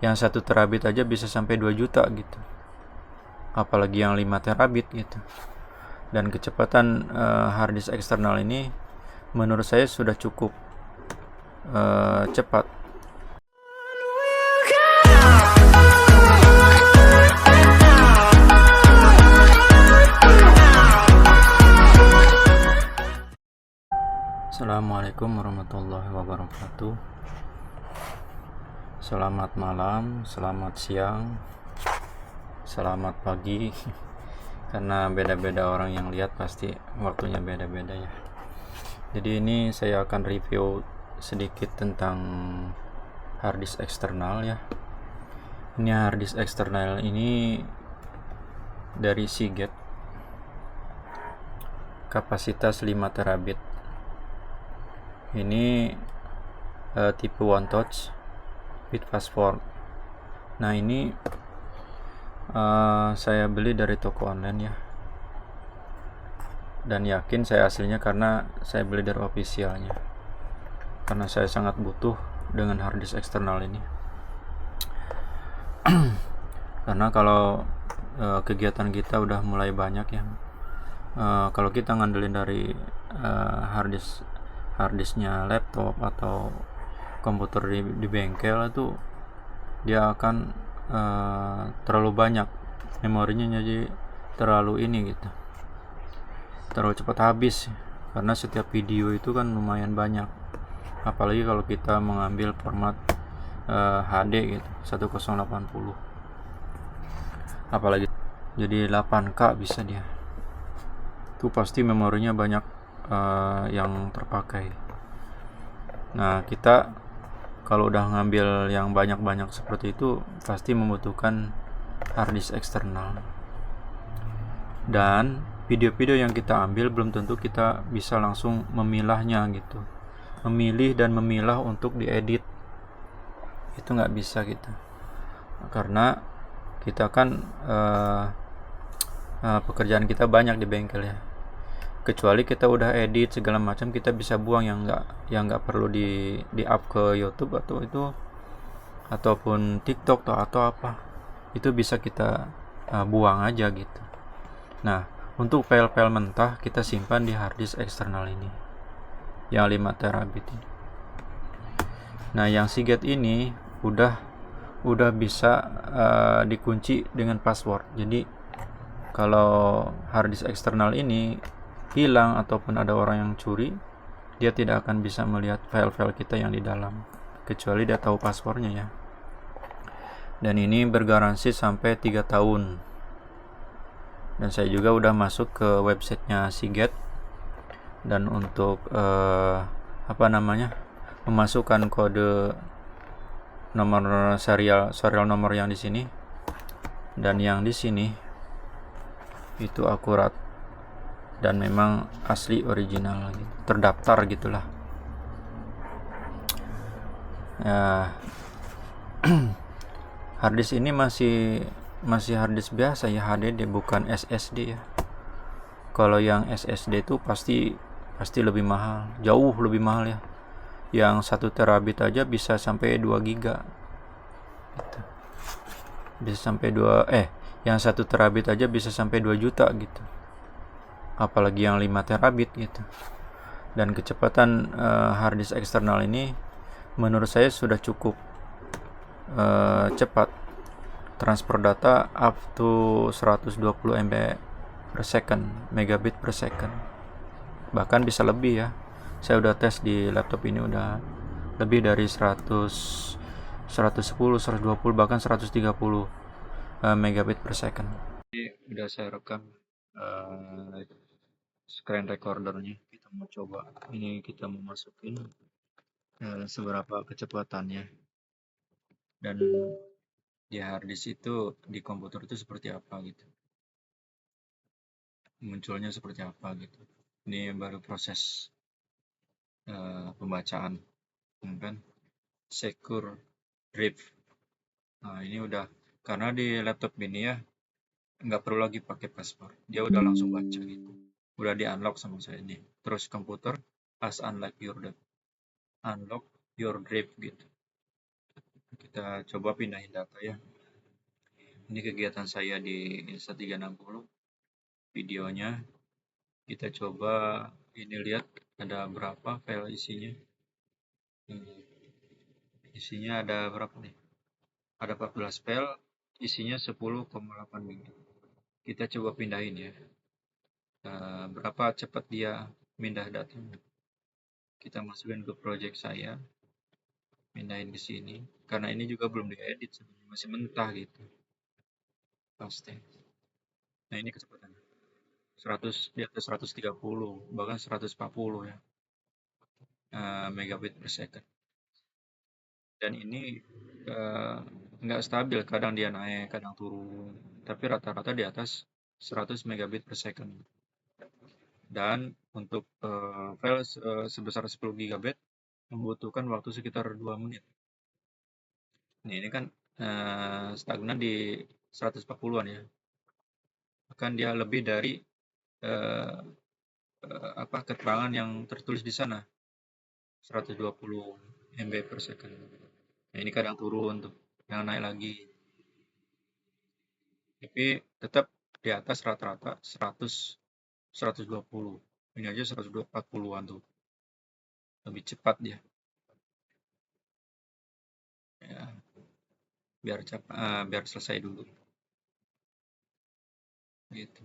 Yang 1 terabit aja bisa sampai 2 juta gitu, apalagi yang 5 terabit gitu. Dan kecepatan harddisk eksternal ini menurut saya sudah cukup cepat. Assalamualaikum warahmatullahi wabarakatuh. Selamat malam, selamat siang, selamat pagi. Karena beda-beda orang yang lihat pasti waktunya beda-beda ya. Jadi ini saya akan review sedikit tentang harddisk eksternal ya. Ini harddisk eksternal ini dari Seagate, kapasitas 5 terabit. Ini tipe One Touch with Fast Forward. Nah ini saya beli dari toko online ya, dan yakin saya aslinya karena saya beli dari officialnya, karena saya sangat butuh dengan harddisk eksternal ini. Karena kalau kegiatan kita udah mulai banyak ya, kalau kita ngandelin dari harddisknya laptop atau komputer di bengkel itu dia akan terlalu banyak memorinya, jadi terlalu ini gitu, terlalu cepat habis. Karena setiap video itu kan lumayan banyak, apalagi kalau kita mengambil format HD gitu 1080, apalagi jadi 8K bisa dia, itu pasti memorinya banyak yang terpakai. Nah kita kalau udah ngambil yang banyak-banyak seperti itu pasti membutuhkan harddisk eksternal. Dan video-video yang kita ambil belum tentu kita bisa langsung memilahnya gitu, memilih dan memilah untuk diedit, itu nggak bisa gitu. Karena kita kan pekerjaan kita banyak di bengkel ya. Kecuali kita udah edit segala macam, kita bisa buang yang nggak perlu di up ke YouTube atau itu ataupun TikTok atau apa, itu bisa kita buang aja gitu. Nah untuk file-file mentah kita simpan di harddisk eksternal ini yang 5 terabit ini. Nah yang Seagate ini udah bisa dikunci dengan password. Jadi kalau harddisk eksternal ini hilang ataupun ada orang yang curi, dia tidak akan bisa melihat file-file kita yang di dalam, kecuali dia tahu passwordnya ya. Dan ini bergaransi sampai 3 tahun. Dan saya juga udah masuk ke websitenya Seagate, dan untuk memasukkan kode nomor serial nomor yang di sini dan yang di sini itu akurat dan memang asli original gitu, terdaftar gitulah ya. Harddisk ini masih harddisk biasa ya, HDD bukan SSD ya. Kalau yang SSD itu pasti lebih mahal, jauh lebih mahal ya. Yang 1 terabit aja bisa sampai 2 giga gitu. Bisa sampai yang 1 terabit aja bisa sampai 2 juta gitu, apalagi yang 5 terabit gitu. Dan kecepatan harddisk eksternal ini menurut saya sudah cukup cepat. Transfer data up to 120 MB per second, megabit per second, bahkan bisa lebih ya. Saya udah tes di laptop ini udah lebih dari 110, 120, bahkan 130 megabit per second. Ini udah saya rekam screen recordernya. Kita mau coba, ini kita mau masukin seberapa kecepatannya, dan di harddisk itu di komputer itu seperti apa gitu, munculnya seperti apa gitu. Ini baru proses pembacaan kan, secure drive. Nah ini udah, karena di laptop ini ya nggak perlu lagi pakai password, dia udah langsung baca gitu, udah di unlock sama saya ini. Terus komputer as unlock your drive gitu. Kita coba pindahin data ya. Ini kegiatan saya di Insta360 videonya. Kita coba ini lihat ada berapa file isinya. Isinya ada berapa nih? Ada 14 file, isinya 10,8 MB. Kita coba pindahin ya. Berapa cepat dia pindah datanya. Kita masukin ke project saya, pindahin ke sini. Karena ini juga belum diedit, masih mentah gitu. Pasti. Nah ini kecepatan 100 di atas 130, bahkan 140 ya, megabit per second. Dan ini nggak stabil, kadang dia naik, kadang turun. Tapi rata-rata di atas 100 megabit per second. Dan untuk file sebesar 10 gigabit membutuhkan waktu sekitar 2 menit. Nah, ini kan stagnan di 140-an ya. Bahkan dia lebih dari keterangan yang tertulis di sana. 120 MB per second. Nah, ini kadang turun tuh, yang naik lagi. Tapi tetap di atas rata-rata 120. Ini aja 140-an tuh. Lebih cepat dia. Ya, biar selesai dulu. Gitu.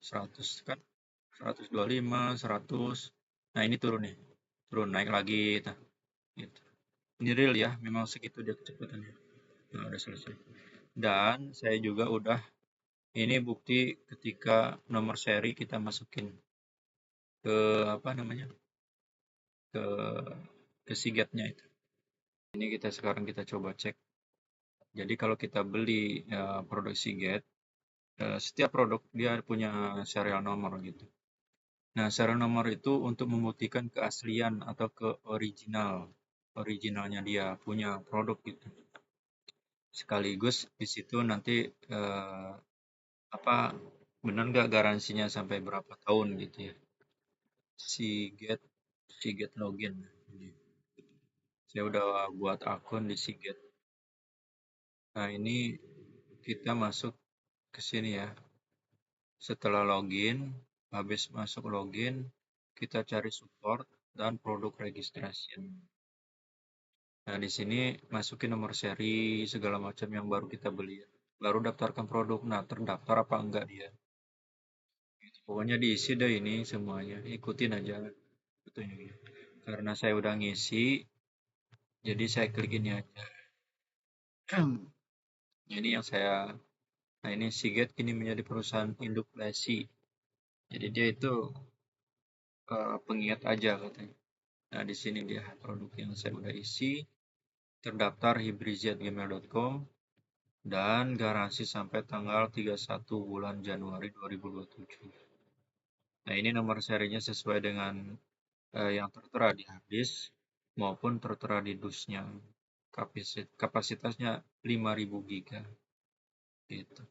100 kan, 125, 100. Nah, ini turun nih. Turun naik lagi gitu. Ini real ya, memang segitu dia kecepatannya. Nah, udah selesai. Dan saya juga udah ini bukti ketika nomor seri kita masukin ke ke Seagate-nya itu. Ini sekarang kita coba cek. Jadi kalau kita beli produk Seagate, setiap produk dia punya serial nomor gitu. Nah, serial nomor itu untuk membuktikan keaslian atau originalnya dia punya produk gitu. Sekaligus di situ nanti benar nggak garansinya sampai berapa tahun gitu ya. Seagate login. Saya udah buat akun di Seagate. Nah, ini kita masuk ke sini ya. Setelah login, habis masuk login, kita cari support dan produk registration. Nah, di sini masukin nomor seri segala macam yang baru kita beli. Baru daftarkan produk. Nah, terdaftar apa enggak dia. Pokoknya diisi deh ini semuanya. Ikutin aja petunjuknya. Karena saya udah ngisi, jadi saya klik ini aja. Ini yang nah ini Seagate kini menjadi perusahaan induk Lesi. Jadi dia itu pengingat aja katanya. Nah, di sini dia produk yang saya udah isi, terdaftar hibrizia@gmail.com dan garansi sampai tanggal 31 bulan Januari 2027. Nah, ini nomor serinya sesuai dengan yang tertera di hard disk maupun tertera di DUS-nya. Kapasitasnya 5000 GB. Gitu.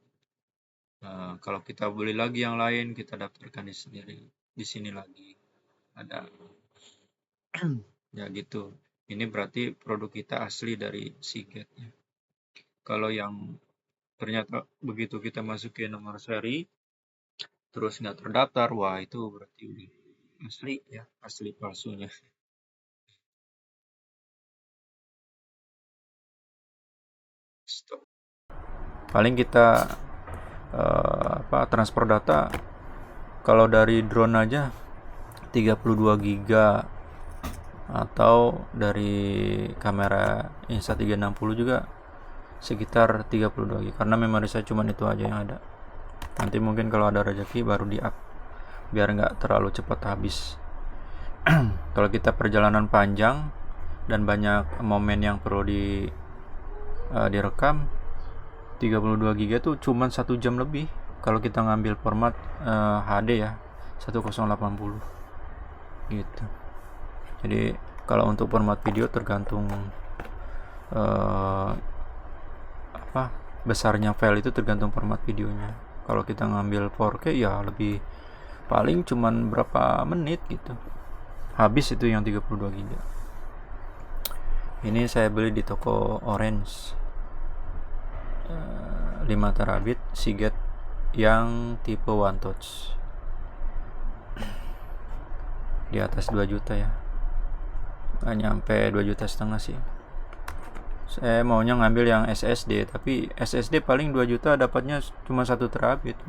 Nah, kalau kita beli lagi yang lain, kita daftarkan di sini lagi. Ada. Ya gitu. Ini berarti produk kita asli dari Seagate-nya. Kalau yang ternyata begitu kita masukin nomor seri, terus nggak terdaftar, wah itu berarti udah asli ya, asli palsunya. Stop. Paling kita transfer data kalau dari drone aja 32 GB atau dari kamera Insta360 juga sekitar 32 GB karena memori saya cuma itu aja yang ada. Nanti mungkin kalau ada rezeki baru di up biar nggak terlalu cepat habis. Kalau kita perjalanan panjang dan banyak momen yang perlu direkam, 32 GB tuh cuma 1 jam lebih kalau kita ngambil format HD ya 1080 gitu. Jadi kalau untuk format video tergantung besarnya file itu tergantung format videonya. Kalau kita ngambil 4K ya lebih paling cuman berapa menit gitu habis itu yang 32 GB. Ini saya beli di toko Orange, 5 terabit Seagate yang tipe One Touch, di atas 2 juta ya, nggak nyampe 2,5 juta sih. Saya maunya ngambil yang SSD, tapi SSD paling 2 juta dapatnya cuma 1 terabit.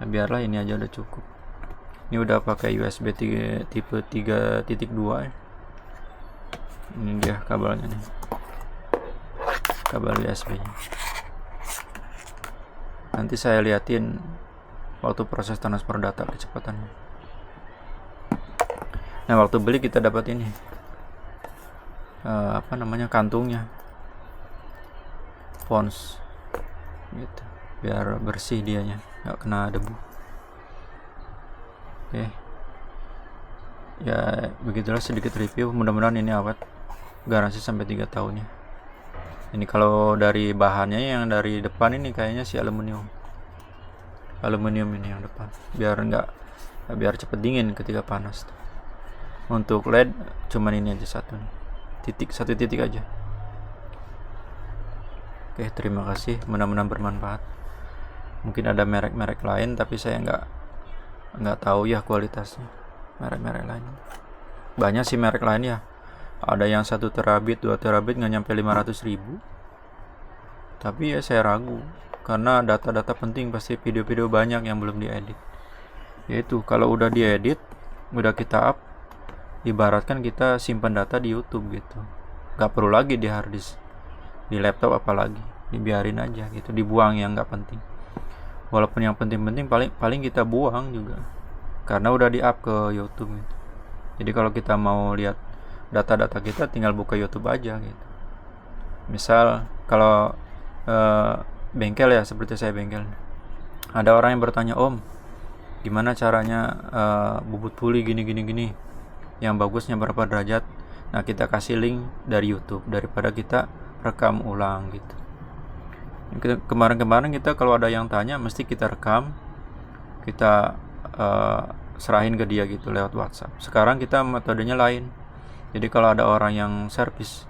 Nah, biarlah ini aja udah cukup. Ini udah pakai USB tipe 3.2 ya. Ini dia kabelnya nih, kabel USB nya. Nanti saya liatin waktu proses transfer data kecepatannya. Nah, waktu beli kita dapat ini kantungnya, pons gitu, biar bersih dianya, nggak kena debu. Oke, ya begitulah sedikit review. Mudah-mudahan ini awet, garansi sampai 3 tahun ya. Ini kalau dari bahannya, yang dari depan ini kayaknya sih aluminium ini yang depan, biar cepet dingin ketika panas. Untuk LED cuman ini aja satu titik aja. Oke, terima kasih, mudah-mudahan bermanfaat. Mungkin ada merek-merek lain, tapi saya nggak tahu ya kualitasnya. Merek-merek lain banyak sih, merek lain ya. Ada yang 1 terabit 2 terabit nggak nyampe 500.000. Tapi ya saya ragu, karena data-data penting, pasti video-video banyak yang belum diedit. Yaitu kalau udah diedit, udah kita up, ibaratkan kita simpan data di YouTube gitu, nggak perlu lagi di hard disk, di laptop apalagi, dibiarin aja gitu, dibuang yang nggak penting. Walaupun yang penting-penting paling kita buang juga, karena udah di up ke YouTube gitu. Jadi kalau kita mau lihat data-data kita, tinggal buka YouTube aja gitu. Misal kalau bengkel ya, seperti saya bengkel, ada orang yang bertanya, "Om, gimana caranya bubut puli gini, yang bagusnya berapa derajat?" Nah, kita kasih link dari YouTube daripada kita rekam ulang gitu. Kemarin kita kalau ada yang tanya, mesti kita rekam, kita serahin ke dia gitu lewat WhatsApp. Sekarang kita metodenya lain. Jadi kalau ada orang yang servis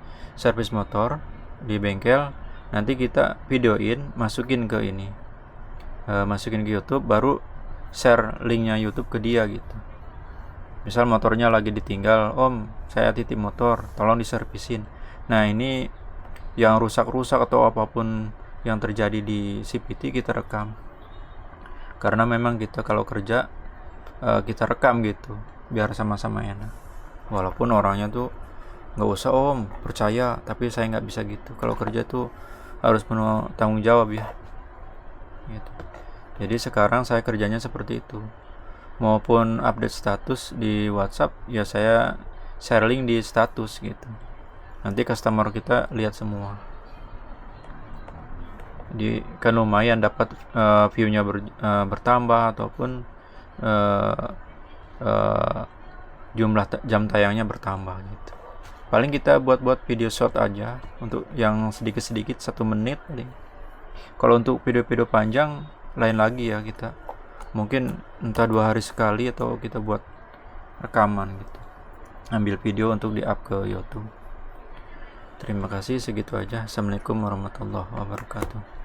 motor di bengkel, nanti kita videoin, masukin ke YouTube, baru share linknya YouTube ke dia gitu. Misal motornya lagi ditinggal, "Om, saya titip motor, tolong diservisin." Nah, ini yang rusak atau apapun yang terjadi di CVT kita rekam, karena memang kita kalau kerja kita rekam gitu, biar sama-sama enak. Walaupun orangnya tuh, "Nggak usah Om, percaya," tapi saya nggak bisa gitu. Kalau kerja tuh harus penuh tanggung jawab ya gitu. Jadi sekarang saya kerjanya seperti itu. Maupun update status di WhatsApp, ya saya share link di status gitu. Nanti customer kita lihat semua. Jadi kan lumayan dapat view-nya bertambah, ataupun jumlah jam tayangnya bertambah gitu. Paling kita buat video short aja, untuk yang sedikit 1 menit paling. Kalau untuk video-video panjang lain lagi ya, kita mungkin entah 2 hari sekali, atau kita buat rekaman gitu, ambil video untuk di up ke YouTube. Terima kasih, segitu aja. Assalamualaikum warahmatullahi wabarakatuh.